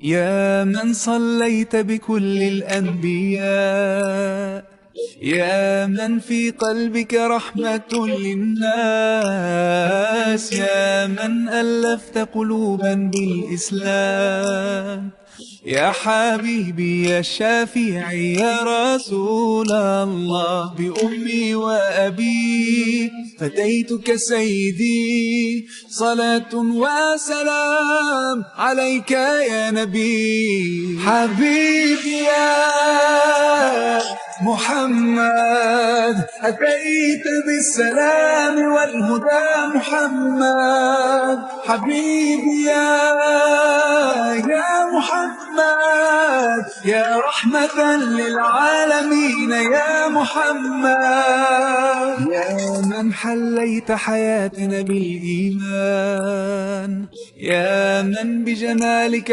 يا من صليت بكل الأنبياء، يا من في قلبك رحمة للناس، يا من ألفت قلوبا بالإسلام، يا حبيبي يا شافعي يا رسول الله، بأمي وأبي فديتك سيدي، صلاة وسلام عليك يا نبي. حبيبي يا محمد أتيت بالسلام والهدى محمد، حبيبي يا محمد يا رحمة للعالمين يا محمد، يا من حليت حياتنا بالإيمان، يا من بجمالك